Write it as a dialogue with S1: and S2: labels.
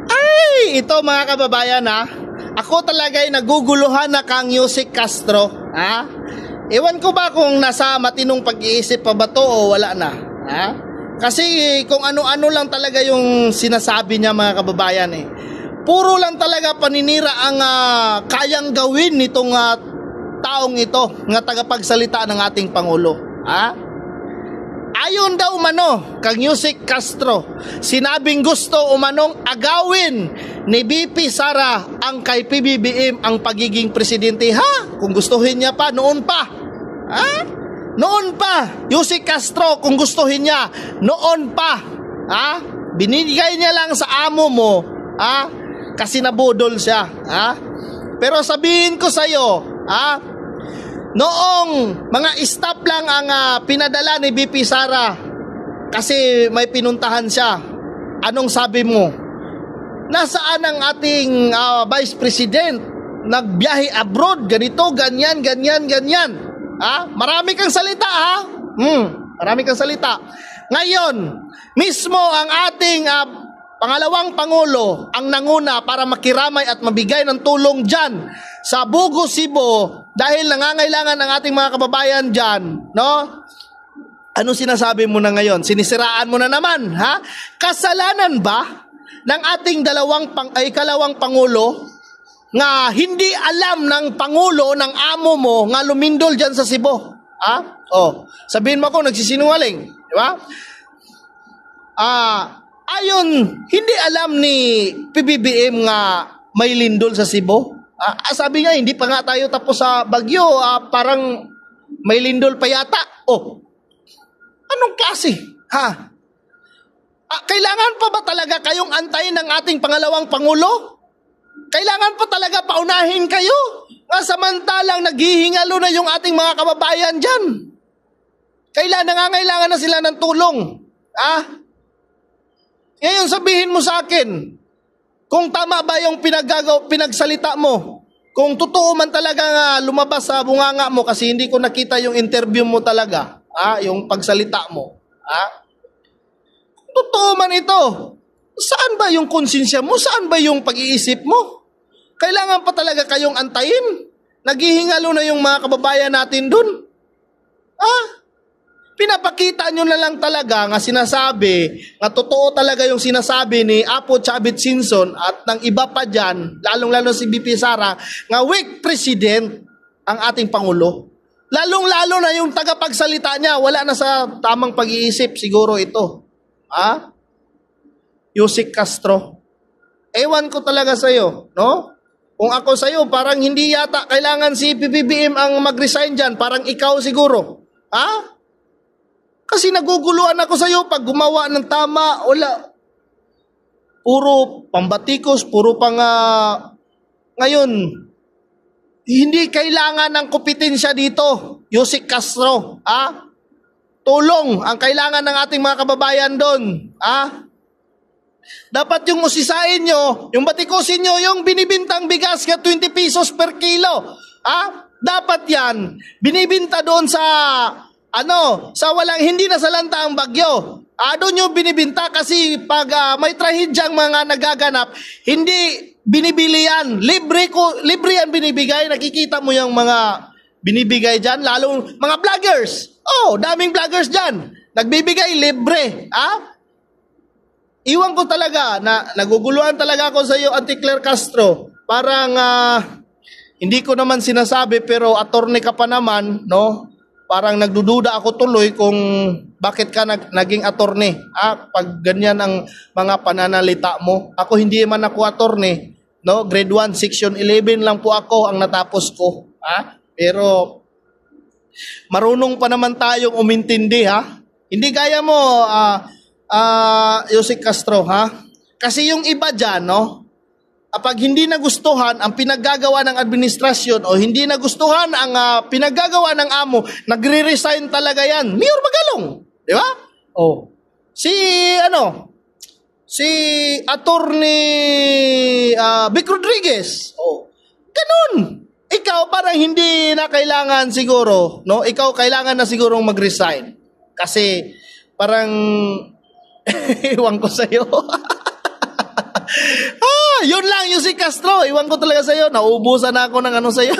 S1: Ay, ito mga kababayan ha. Ako talaga ay naguguluhan na kang Yusek Castro. Ha? Ewan ko ba kung nasa matinong pag-iisip pa ba to o wala na. Ha? Kasi kung ano-ano lang talaga yung sinasabi niya mga kababayan eh. Puro lang talaga paninira ang kayang gawin nitong taong ito nga tagapagsalita ng ating Pangulo. Ha? Ayon daw umano kang Yusek Castro, sinabing gusto umanong agawin ni BP Sara ang kay PBBM ang pagiging presidente. Ha? Kung gustuhin niya pa, noon pa. Ha? Noon pa, Yusek Castro, kung gustuhin niya, noon pa. Ha? Binigay niya lang sa amo mo, ha? Kasi nabudol siya. Ha? Pero sabihin ko sa iyo, ha? Noong mga staff lang ang pinadala ni BP Sara kasi may pinuntahan siya. Anong sabi mo? Nasaan ang ating Vice President? Nagbiyahe abroad, ganito, ganyan, ganyan, ganyan. Ha? Marami kang salita ha? Marami kang salita. Ngayon, mismo ang ating pangalawang Pangulo ang nanguna para makiramay at mabigay ng tulong dyan sa Bugo, Cebu dahil nangangailangan ng ating mga kababayan dyan, no? Ano sinasabi mo na ngayon? Sinisiraan mo na naman, ha? Kasalanan ba ng ating ikalawang Pangulo nga hindi alam ng Pangulo ng amo mo nga lumindol dyan sa Cebu? Ha? Oh, sabihin mo ako nagsisinungaling, di ba? Ayon, hindi alam ni PBBM nga may lindol sa Cebu. Sabi niya, hindi pa nga tayo tapos sa Bagyo, parang may lindol pa yata. Oh, anong klase? Ha? Kailangan pa ba talaga kayong antayin ng ating pangalawang Pangulo? Kailangan pa talaga paunahin kayo? Samantalang naghihingalo na yung ating mga kababayan dyan. Nangangailangan na sila ng tulong. Ngayon sabihin mo sa akin, kung tama ba yung pinagsalita mo, kung totoo man talaga nga lumabas sa bunganga mo kasi hindi ko nakita yung interview mo talaga, yung pagsalita mo. Totoo man ito, saan ba yung konsensya mo? Saan ba yung pag-iisip mo? Kailangan pa talaga kayong antayin? Naghihingalo na yung mga kababayan natin dun. Pinapakita nyo na lang talaga nga sinasabi, nga totoo talaga yung sinasabi ni Apo Chavit Singson at ng iba pa dyan, lalong-lalo si BP Sara, nga weak president ang ating Pangulo. Lalong-lalo na yung tagapagsalita niya, wala na sa tamang pag-iisip siguro ito. Yusek Castro. Ewan ko talaga sa'yo, no? Kung ako sa'yo, parang hindi yata kailangan si PBBM ang mag-resign dyan, parang ikaw siguro. Kasi naguguluhan ako sa iyo pag gumawa ng tama, wala. Puro pambatikos, puro ngayon, hindi kailangan ng kompetensya dito, Yusek Castro. Tulong ang kailangan ng ating mga kababayan doon. Dapat yung usisain nyo, yung batikusin nyo, yung binibintang bigas nga 20 pesos per kilo. Dapat yan, binibinta doon sa sa walang, hindi na salanta ang bagyo. Doon yung binibinta kasi pag may trahedyang mga nagaganap, hindi binibili yan. Libre yan binibigay. Nakikita mo yung mga binibigay dyan, lalo mga vloggers. Daming vloggers dyan. Nagbibigay libre. Iwan ko talaga, na naguguluhan talaga ako sa iyo, Auntie Claire Castro. Parang, hindi ko naman sinasabi, pero attorney ka pa naman, no? Parang nagdududa ako tuloy kung bakit ka naging attorney. Pag ganyan ang mga pananalita mo. Ako hindi man ako attorney, no? Grade 1, section 11 lang po ako ang natapos ko. Pero marunong pa naman tayong umintindi, Hindi gaya mo, Yusek Castro, Kasi yung iba dyan, no? Pag hindi nagustuhan ang pinaggagawa ng administrasyon o hindi nagustuhan ang pinaggagawa ng amo, nagre-resign talaga yan. Mayor Magalong, di ba? Si Attorney Vic Rodriguez. Ganun. Ikaw parang hindi na kailangan siguro, no? Ikaw kailangan na sigurong mag-resign. Kasi parang Iwan ko sa'yo. Yun lang yung si Castro. Iwan ko talaga sa'yo. Naubusan na ako ng ano sa'yo.